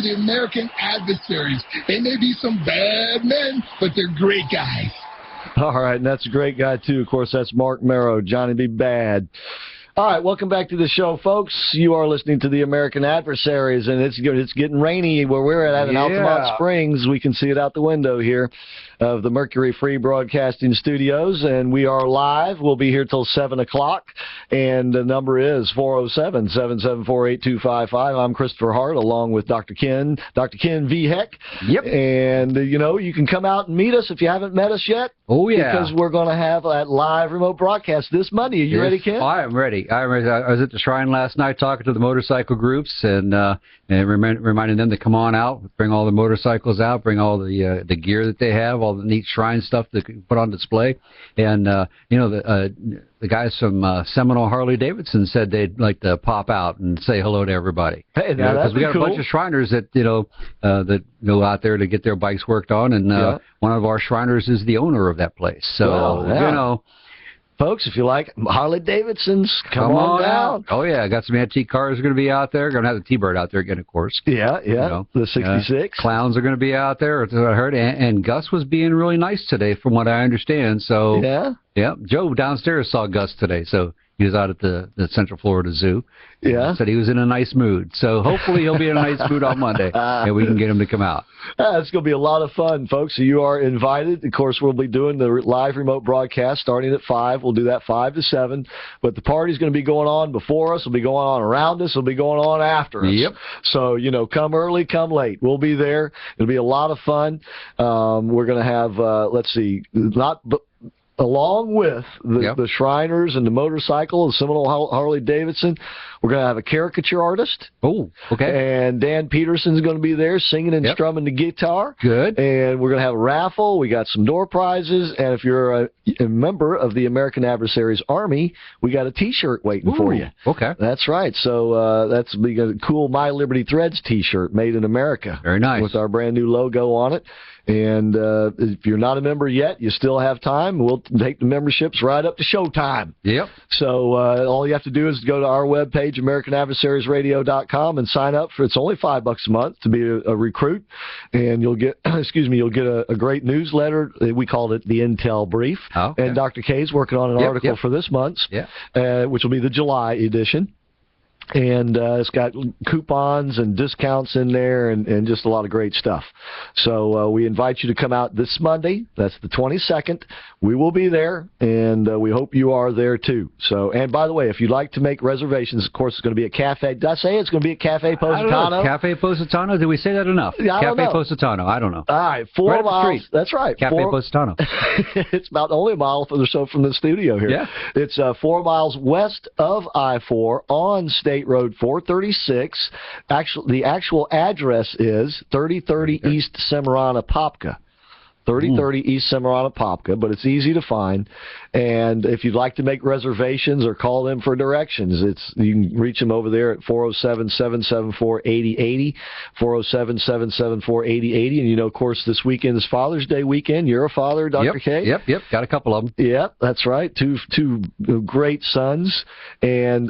the American Adversaries. They may be some bad men, but they're great guys. All right, and that's a great guy, too. Of course, that's Mark Merrow, Johnny B. Bad. All right, welcome back to the show, folks. You are listening to the American Adversaries, and it's getting rainy where we're at in Altamont Springs. We can see it out the window here of the Mercury Free Broadcasting Studios, and we are live. We'll be here till 7 o'clock, and the number is 407-774-8255. I'm Christopher Hart, along with Dr. Ken V. Heck. Yep. And, you can come out and meet us if you haven't met us yet. Oh, yeah. Because we're going to have that live remote broadcast this Monday. Are you ready, Ken? I am ready. I was at the Shrine last night talking to the motorcycle groups and reminding them to come on out, bring all the motorcycles out, bring all the gear that they have, all the neat Shrine stuff to put on display. And, the guys from Seminole Harley Davidson said they'd like to pop out and say hello to everybody. Hey, now that's we got cool. A bunch of Shriners that, that go out there to get their bikes worked on, and one of our Shriners is the owner of that place. So, folks, if you like Harley Davidsons, come on down. Oh, yeah. Got some antique cars going to be out there. Going to have the T-Bird out there again, of course. Yeah. The 66. Clowns are going to be out there, that's what I heard. And Gus was being really nice today, from what I understand. So, yeah. Joe downstairs saw Gus today, so he was out at the Central Florida Zoo. Yeah. Said he was in a nice mood. So hopefully he'll be in a nice mood on Monday, and we can get him to come out. It's going to be a lot of fun, folks. So you are invited. Of course, we'll be doing the live remote broadcast starting at 5. We'll do that 5 to 7. But the party's going to be going on before us. It'll be going on around us. It'll be going on after us. Yep. So, come early, come late. We'll be there. It'll be a lot of fun. We're going to have, along with the Shriners and the motorcycle, the Seminole Harley Davidson, we're going to have a caricature artist. Oh, okay. And Dan Peterson's going to be there singing and strumming the guitar. Good. And we're going to have a raffle. We got some door prizes. And if you're a member of the American Adversaries Army, we got a T-shirt waiting for you. Okay. That's right. So that's a cool My Liberty Threads T-shirt made in America. Very nice. With our brand new logo on it. And if you're not a member yet, you still have time. We'll take the memberships right up to showtime. Yep. So all you have to do is go to our webpage, AmericanAdversaries.radio.com, and sign up for. It's only $5 a month to be a recruit, and you'll get a great newsletter. We called it the Intel Brief. Oh, okay. And Dr. K's working on an article for this month's, which will be the July edition. And it's got coupons and discounts in there and just a lot of great stuff. So we invite you to come out this Monday. That's the 22nd. We will be there, and we hope you are there, too. So, and by the way, if you'd like to make reservations, of course, it's going to be at Cafe. Did I say it's going to be at Cafe Positano? Cafe Positano? Did we say that enough? Cafe Positano. I don't know. All right. 4 miles. That's right. Cafe Positano. It's about only a mile or so from the studio here. Yeah. It's 4 miles west of I-4 on State Road 436. The actual address is 3030 East Cimarron Popka. 3030 East Cimarron Popka, but it's easy to find. And if you'd like to make reservations or call them for directions, you can reach them over there at 407-774-8080, 407-774-8080. And, of course, this weekend is Father's Day weekend. You're a father, Dr. K? Yep. Got a couple of them. Yep, that's right. Two great sons. And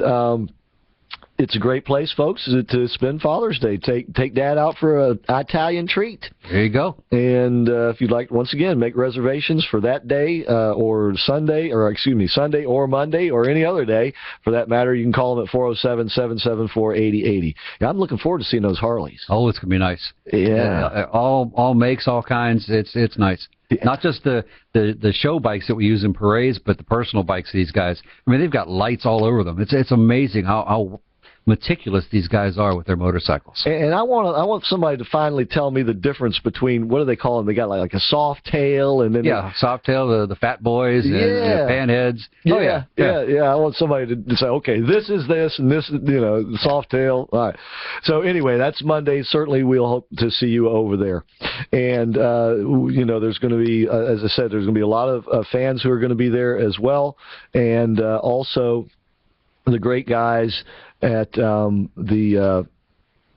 it's a great place, folks, to spend Father's Day. Take Dad out for an Italian treat. There you go. And if you'd like, once again, make reservations for that day or Sunday or Monday or any other day, for that matter, you can call them at 407-774-8080. I'm looking forward to seeing those Harleys. Oh, it's going to be nice. Yeah. All makes, all kinds. It's nice. Not just the show bikes that we use in parades, but the personal bikes of these guys. I mean, they've got lights all over them. It's amazing how meticulous these guys are with their motorcycles. And I want somebody to finally tell me the difference between, what do they call them? They got like a soft tail, and then soft tail, the fat boys, and panheads. Yeah. I want somebody to say, okay, this is this, and this is the soft tail. All right. So anyway, that's Monday. Certainly, we'll hope to see you over there. And there's going to be, as I said, there's going to be a lot of fans who are going to be there as well, and also the great guys at the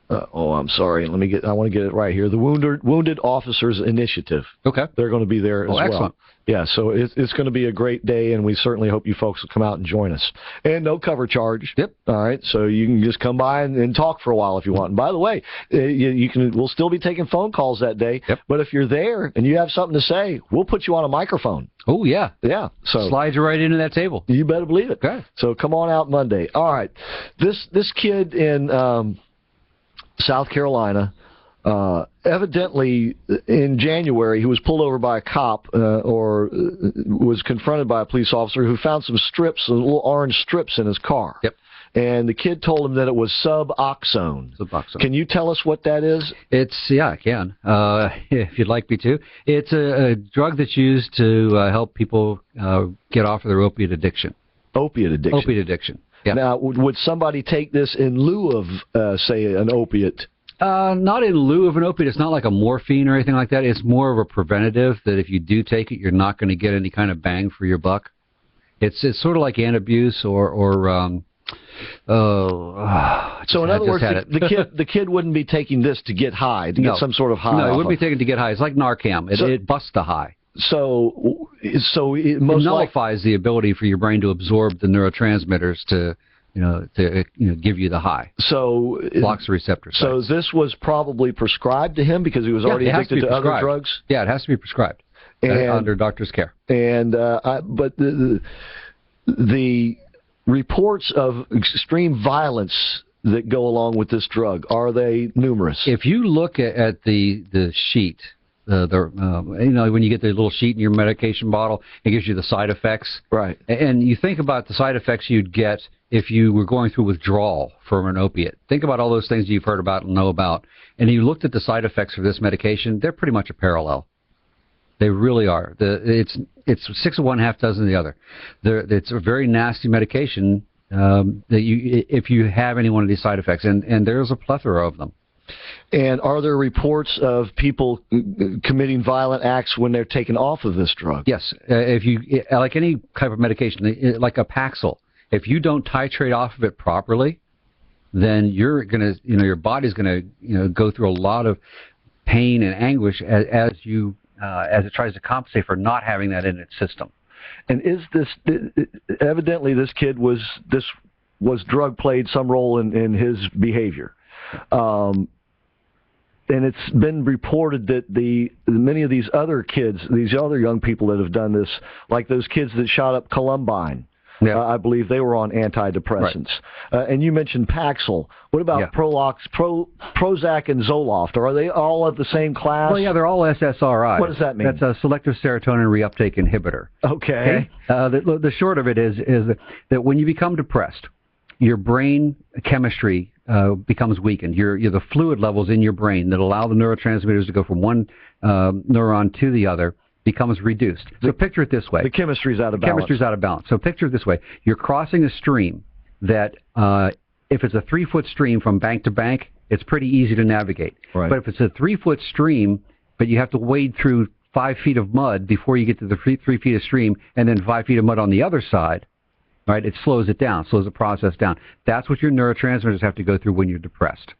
I'm sorry. I want to get it right here. The Wounded Officers Initiative. Okay. They're going to be there as well. Excellent. Yeah, so it's going to be a great day, and we certainly hope you folks will come out and join us. And no cover charge. Yep. All right, so you can just come by and talk for a while if you want. And by the way, we'll still be taking phone calls that day. Yep. But if you're there and you have something to say, we'll put you on a microphone. Oh, yeah. Yeah. So slide you right into that table. You better believe it. Okay. So come on out Monday. All right. This kid in South Carolina, evidently in January, he was pulled over by a cop or was confronted by a police officer who found some strips, little orange strips in his car. Yep. And the kid told him that it was Suboxone. Suboxone. Can you tell us what that is? I can. If you'd like me to. It's a drug that's used to help people get off of their opiate addiction. Opiate addiction. Opiate addiction. Yeah. Now, would somebody take this in lieu of, say, an opiate? Not in lieu of an opiate. It's not like a morphine or anything like that. It's more of a preventative that if you do take it, you're not going to get any kind of bang for your buck. It's sort of like antabuse so in other words, the kid wouldn't be taking this to get high, to get some sort of high. No, it wouldn't be taken to get high. It's like Narcan. It busts the high. So it nullifies the ability for your brain to absorb the neurotransmitters to give you the high. So blocks the receptor sites. So this was probably prescribed to him because he was already addicted to other drugs. Yeah, it has to be prescribed under doctor's care. And but the reports of extreme violence that go along with this drug, are they numerous? If you look at the sheet, when you get the little sheet in your medication bottle, it gives you the side effects. Right. And you think about the side effects you'd get if you were going through withdrawal from an opiate. Think about all those things you've heard about and know about. And you looked at the side effects for this medication, they're pretty much a parallel. They really are. It's 6 of one, half dozen of the other. It's a very nasty medication if you have any one of these side effects, and there's a plethora of them. And are there reports of people committing violent acts when they're taken off of this drug? Yes. If you like any type of medication, like a Paxil, if you don't titrate off of it properly, then you're gonna, your body's gonna, go through a lot of pain and anguish as it tries to compensate for not having that in its system. And is this evidently this kid was drug played some role in his behavior? And it's been reported that many of these other kids, these other young people that have done this, like those kids that shot up Columbine, I believe they were on antidepressants. Right. And you mentioned Paxil. What about Prozac and Zoloft? Are they all of the same class? Well, yeah, they're all SSRIs. What does that mean? That's a selective serotonin reuptake inhibitor. Okay. The short of it is that when you become depressed, your brain chemistry becomes weakened. The fluid levels in your brain that allow the neurotransmitters to go from one neuron to the other becomes reduced. So picture it this way. The chemistry's out of balance. Chemistry's out of balance. So picture it this way. You're crossing a stream that, if it's a 3-foot stream from bank to bank, it's pretty easy to navigate. Right. But if it's a 3-foot stream, but you have to wade through 5 feet of mud before you get to the 3 feet of stream, and then 5 feet of mud on the other side, right? It slows it down, slows the process down. That's what your neurotransmitters have to go through when you're depressed.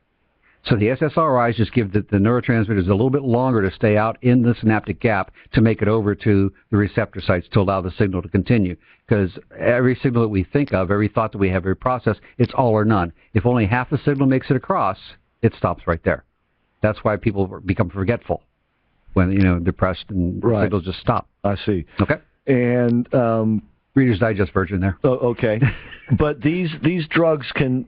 So the SSRIs just give the neurotransmitters a little bit longer to stay out in the synaptic gap to make it over to the receptor sites to allow the signal to continue. Because every signal that we think of, every thought that we have, every process, it's all or none. If only half the signal makes it across, it stops right there. That's why people become forgetful when, depressed and signals just stop. I see. Okay. And Reader's Digest version there. Oh, okay. But these drugs can,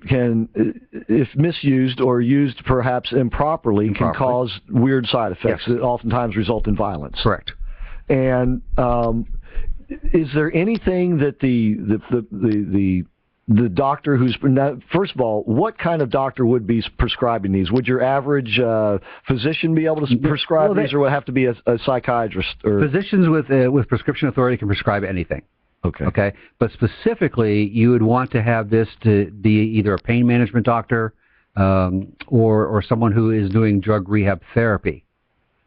if misused or used perhaps improperly, can cause weird side effects that oftentimes result in violence. Correct. And is there anything that the doctor who's first of all, what kind of doctor would be prescribing these? Would your average physician be able to prescribe these, or would it have to be a psychiatrist? Or physicians with prescription authority can prescribe anything. Okay. But specifically, you would want to have this to be either a pain management doctor or someone who is doing drug rehab therapy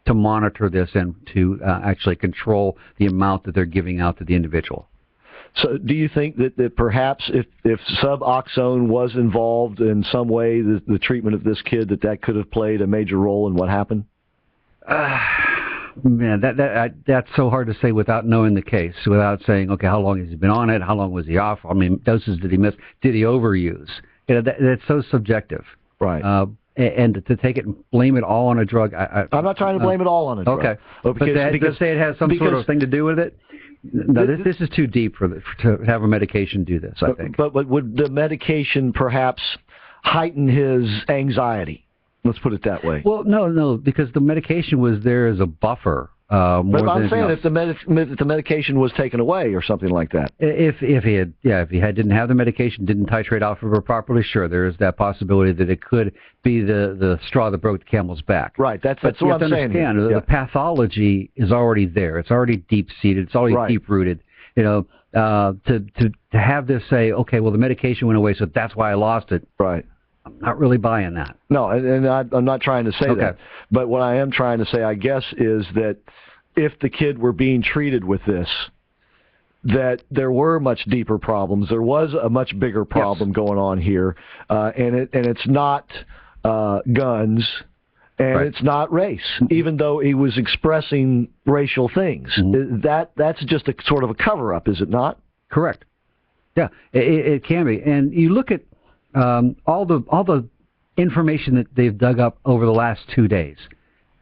to monitor this and to actually control the amount that they're giving out to the individual. So do you think that perhaps if Suboxone was involved in some way, the treatment of this kid, that could have played a major role in what happened? Man, that's so hard to say without knowing the case, without saying, okay, how long has he been on it? How long was he off? I mean, doses did he miss? Did he overuse? That's so subjective. Right. And to take it and blame it all on a drug. I'm not trying to blame it all on a drug. Okay. But to say it has some sort of thing to do with it? No, this is too deep to have a medication do this, I think. But would the medication perhaps heighten his anxiety? Let's put it that way. Well, no, because the medication was there as a buffer. But I'm saying if the medication was taken away or something like that. If he didn't have the medication, didn't titrate off of it properly, sure, there is that possibility that it could be the straw that broke the camel's back. Right. That's what I'm saying. The pathology is already there. It's already deep seated. It's already deep rooted. To have this say, okay, well, the medication went away, so that's why I lost it. Right. I'm not really buying that. No, and I'm not trying to say that. But what I am trying to say, I guess, is that if the kid were being treated with this, that there were much deeper problems. There was a much bigger problem going on here, and it's not guns, and it's not race, even though he was expressing racial things. That's just a sort of a cover-up, is it not? Correct. Yeah, it can be. And you look at all the information that they've dug up over the last 2 days,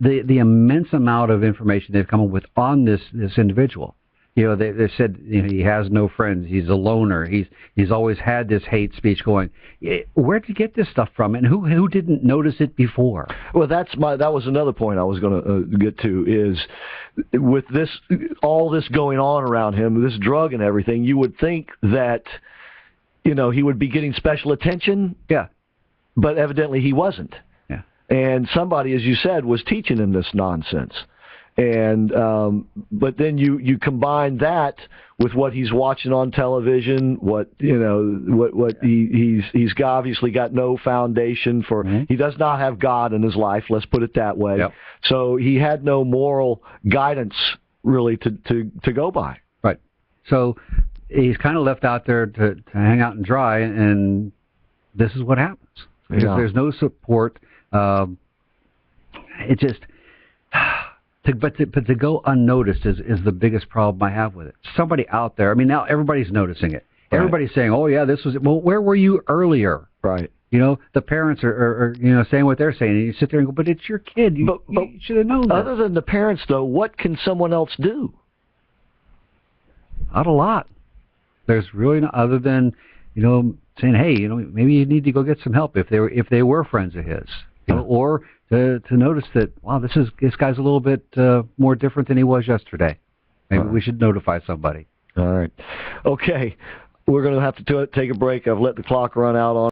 the immense amount of information they've come up with on this individual. They said he has no friends. He's a loner. He's always had this hate speech going. Where did you get this stuff from? And who didn't notice it before? Well, that was another point I was going to get to, is with all this going on around him, this drug and everything, you would think that he would be getting special attention. Yeah. But evidently he wasn't. Yeah. And somebody, as you said, was teaching him this nonsense. And but then you combine that with what he's watching on television, what he's obviously got no foundation for. He does not have God in his life, let's put it that way. Yep. So he had no moral guidance really to go by. Right. So he's kind of left out there to hang out and dry, and this is what happens. Because there's no support. It just... But to go unnoticed is the biggest problem I have with it. Somebody out there, I mean, now everybody's noticing it. Right. Everybody's saying, oh, yeah, this was it. Well, where were you earlier? Right. The parents are saying what they're saying, and you sit there and go, but it's your kid. You should have known that. Other than the parents, though, what can someone else do? Not a lot. There's really not, other than, saying, hey, maybe you need to go get some help if they were friends of his. Or to notice that, wow, this guy's a little bit more different than he was yesterday. Maybe we should notify somebody. All right. Okay. We're going to have to take a break. I've let the clock run out on